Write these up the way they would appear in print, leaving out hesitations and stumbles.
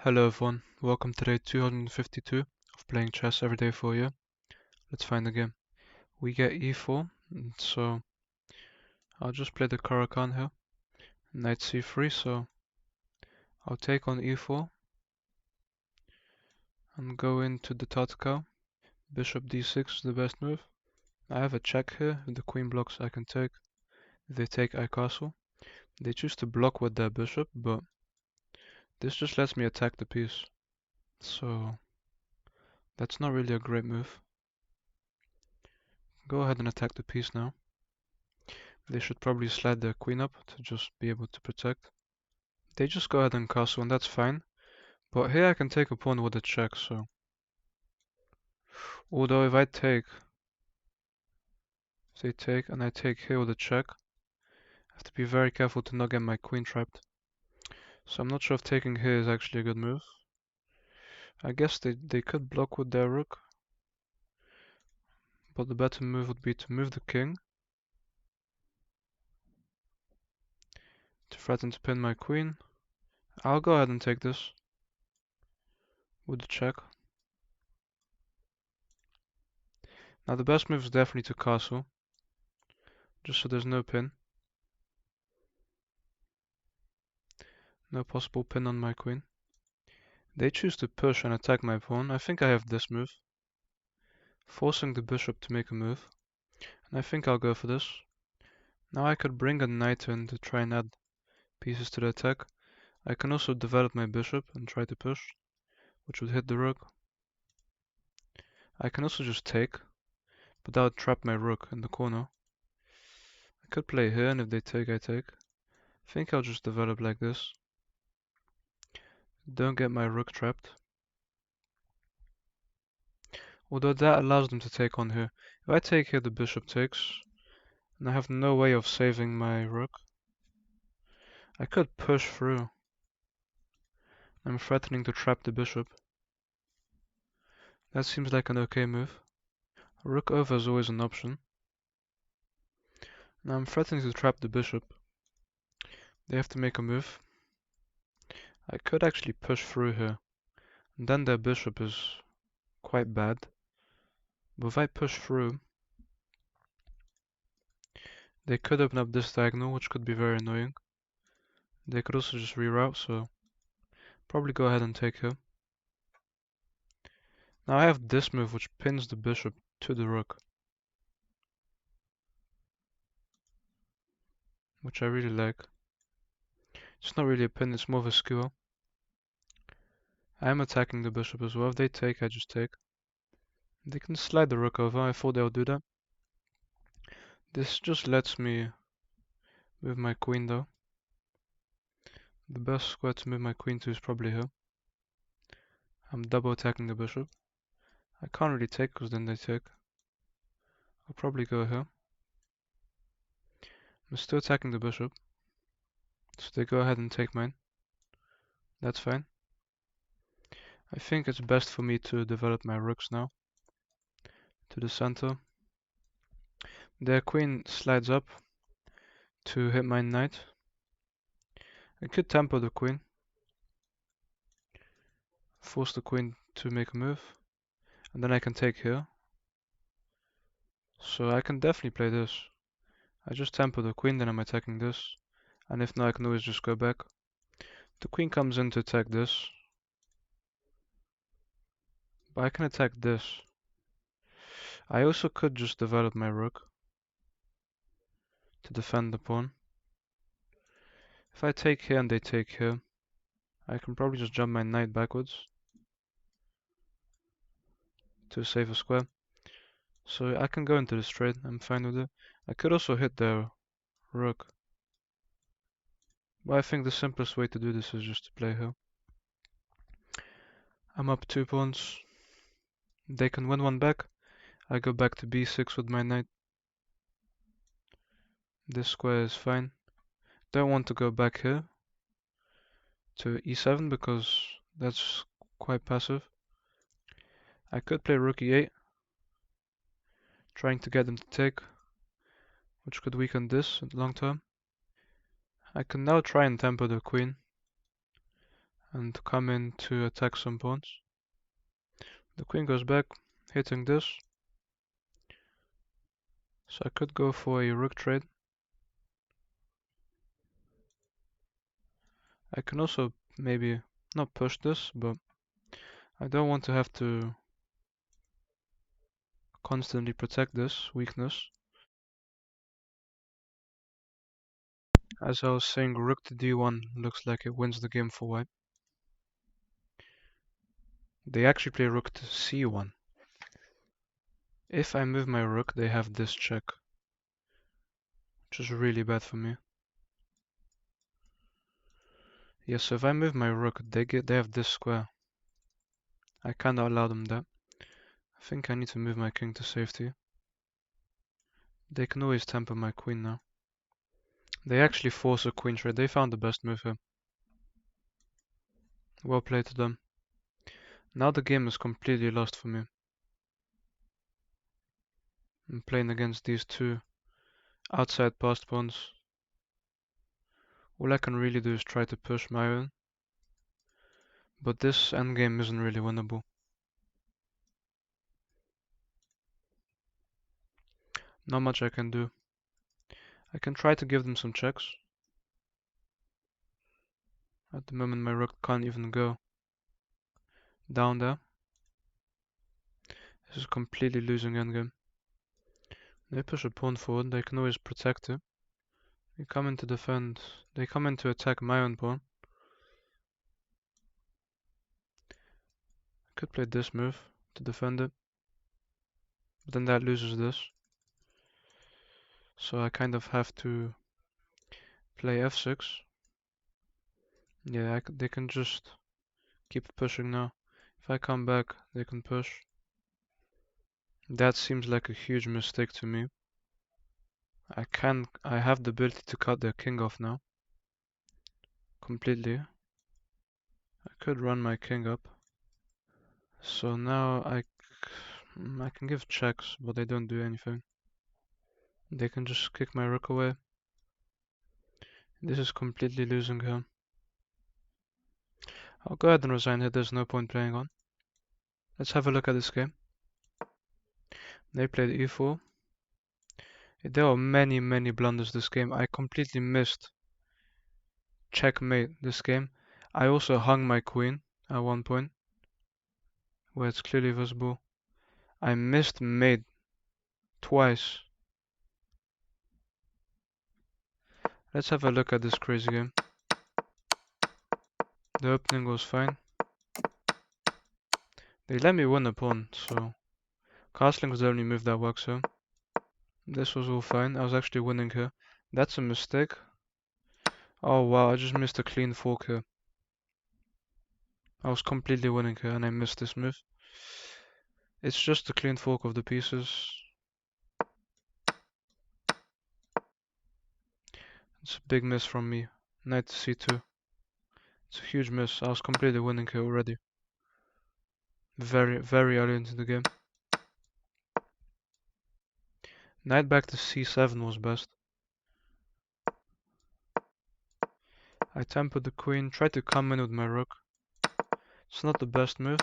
Hello everyone, welcome to day 252 of playing chess every day for you. Let's find the game. We get e4, so I'll just play the Caro-Kann here. Knight c3, so I'll take on e4 and go into the Tartakow. Bishop d6 is the best move. I have a check here, if the queen blocks I can take. If they take I castle. They choose to block with their bishop, but this just lets me attack the piece. So that's not really a great move. Go ahead and attack the piece now. They should probably slide their queen up to just be able to protect. They just go ahead and castle, and that's fine. But here I can take a pawn with a check, so... Although if they take, and I take here with a check, I have to be very careful to not get my queen trapped. So I'm not sure if taking here is actually a good move. I guess they could block with their rook. But the better move would be to move the king. To threaten to pin my queen. I'll go ahead and take this. With the check. Now the best move is definitely to castle. Just so there's no pin. No possible pin on my queen. They choose to push and attack my pawn. I think I have this move. Forcing the bishop to make a move. And I think I'll go for this. Now I could bring a knight in to try and add pieces to the attack. I can also develop my bishop and try to push, which would hit the rook. I can also just take, but that would trap my rook in the corner. I could play here, and if they take, I take. I think I'll just develop like this. Don't get my rook trapped. Although that allows them to take on here. If I take here, the bishop takes, and I have no way of saving my rook. I could push through. I'm threatening to trap the bishop. That seems like an okay move. Rook over is always an option. Now I'm threatening to trap the bishop. They have to make a move. I could actually push through here. And then their bishop is quite bad. But if I push through, they could open up this diagonal, which could be very annoying. They could also just reroute, so probably go ahead and take here. Now I have this move, which pins the bishop to the rook. Which I really like. It's not really a pin, it's more of a skewer. I am attacking the bishop as well. If they take, I just take. They can slide the rook over. I thought they would do that. This just lets me move my queen though. The best square to move my queen to is probably here. I'm double attacking the bishop. I can't really take because then they take. I'll probably go here. I'm still attacking the bishop. So they go ahead and take mine. That's fine. I think it's best for me to develop my rooks now. To the center. Their queen slides up to hit my knight. I could tempo the queen. Force the queen to make a move. And then I can take here. So I can definitely play this. I just tempo the queen, then I'm attacking this. And if not, I can always just go back. The queen comes in to attack this. But I can attack this. I also could just develop my rook to defend the pawn. If I take here and they take here, I can probably just jump my knight backwards to save a square. So I can go into this trade, I'm fine with it. I could also hit their rook. But I think the simplest way to do this is just to play here. I'm up 2 pawns. They can win one back. I go back to b6 with my knight. This square is fine. Don't want to go back here to e7 because that's quite passive. I could play rook e8, trying to get them to take, which could weaken this in the long term. I can now try and tempo the queen. and come in to attack some pawns. The queen goes back, hitting this. So I could go for a rook trade. I can also maybe not push this, but I don't want to have to constantly protect this weakness. As I was saying, rook to d1 looks like it wins the game for white. They actually play rook to c1. If I move my rook, they have this check, which is really bad for me. Yes, so if I move my rook, they have this square. I cannot allow them that. I think I need to move my king to safety. They can always temper my queen now. They actually force a queen trade. They found the best move here. Well played to them. Now the game is completely lost for me. I'm playing against these two outside passed pawns. All I can really do is try to push my own. But this endgame isn't really winnable. Not much I can do. I can try to give them some checks. At the moment my rook can't even go down there. This is completely losing endgame. They push a pawn forward, they can always protect it. They come in to defend. They come in to attack my own pawn. I could play this move to defend it. But then that loses this. So I kind of have to play f6. Yeah, they can just keep pushing now. If I come back, they can push. That seems like a huge mistake to me. I have the ability to cut their king off now. Completely. I could run my king up. So now I can give checks, but they don't do anything. They can just kick my rook away. This is completely losing here. I'll go ahead and resign here, there's no point playing on. Let's have a look at this game. They played e4. There were many blunders this game. I completely missed checkmate this game. I also hung my queen at one point, where it's clearly visible. I missed mate twice. Let's have a look at this crazy game. The opening was fine. They let me win a pawn, so castling was the only move that works here. This was all fine. I was actually winning here. That's a mistake. Oh wow, I just missed a clean fork here. I was completely winning here and I missed this move. It's just a clean fork of the pieces. It's a big miss from me. Knight to c2. It's a huge miss. I was completely winning here already. Very early into the game. Knight back to c7 was best. I tempered the queen, tried to come in with my rook. It's not the best move.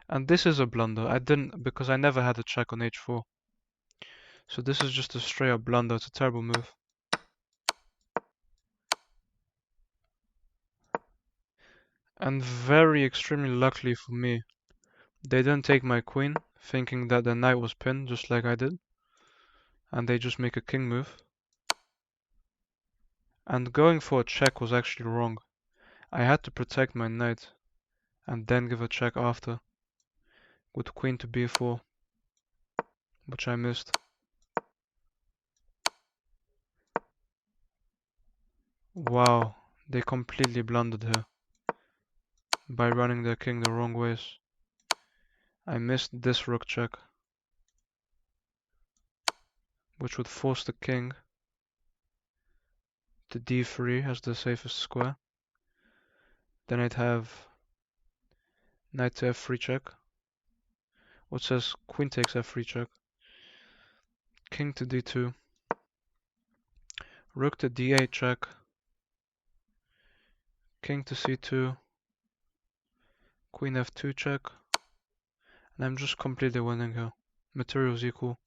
And this is a blunder. Because I never had a check on h4. So this is just a straight up blunder. It's a terrible move. And very extremely luckily for me, they didn't take my queen, thinking that the knight was pinned, just like I did. And they just make a king move. And going for a check was actually wrong. I had to protect my knight, and then give a check after, with queen to b4, which I missed. Wow, they completely blundered here by running their king the wrong ways. I missed this rook check, which would force the king to d3 as the safest square. Then I'd have knight to f3 check. What says queen takes f3 check. King to d2. Rook to d8 check. king to c2, queen f2 check, and I'm just completely winning here. Materials equal.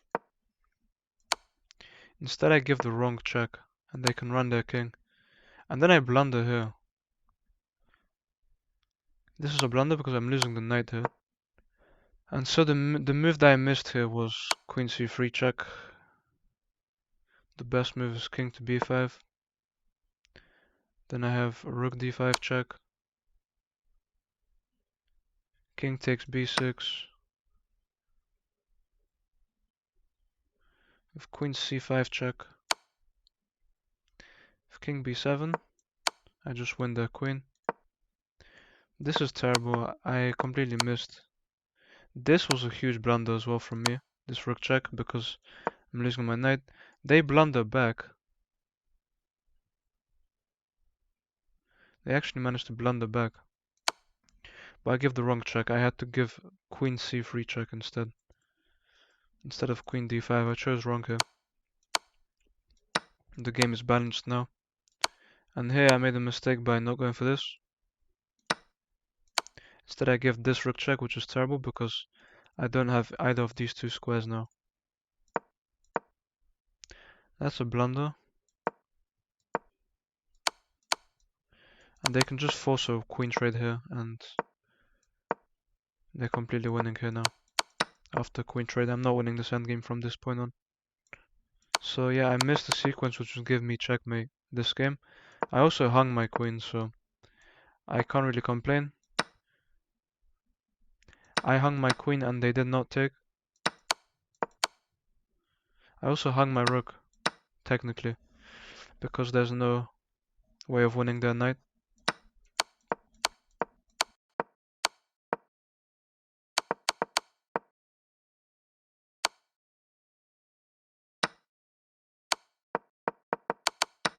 Instead I give the wrong check, and they can run their king. And then I blunder here. This is a blunder because I'm losing the knight here. And so the move that I missed here was queen c3 check. The best move is king to b5. Then I have rook d5 check. King takes b6. If queen c5 check. If king b7, I just win the queen. This is terrible. I completely missed. This was a huge blunder as well from me. This rook check because I'm losing my knight. They blunder back. They actually managed to blunder back. But I give the wrong check. I had to give queen c3 check instead. Instead of queen d5, I chose wrong here. The game is balanced now. And here I made a mistake by not going for this. Instead I give this rook check, which is terrible because I don't have either of these two squares now. That's a blunder. And they can just force a queen trade here, and they're completely winning here now. After queen trade, I'm not winning this endgame from this point on. So yeah, I missed the sequence which would give me checkmate this game. I also hung my queen, so I can't really complain. I hung my queen and they did not take. I also hung my rook, technically, because there's no way of winning their knight.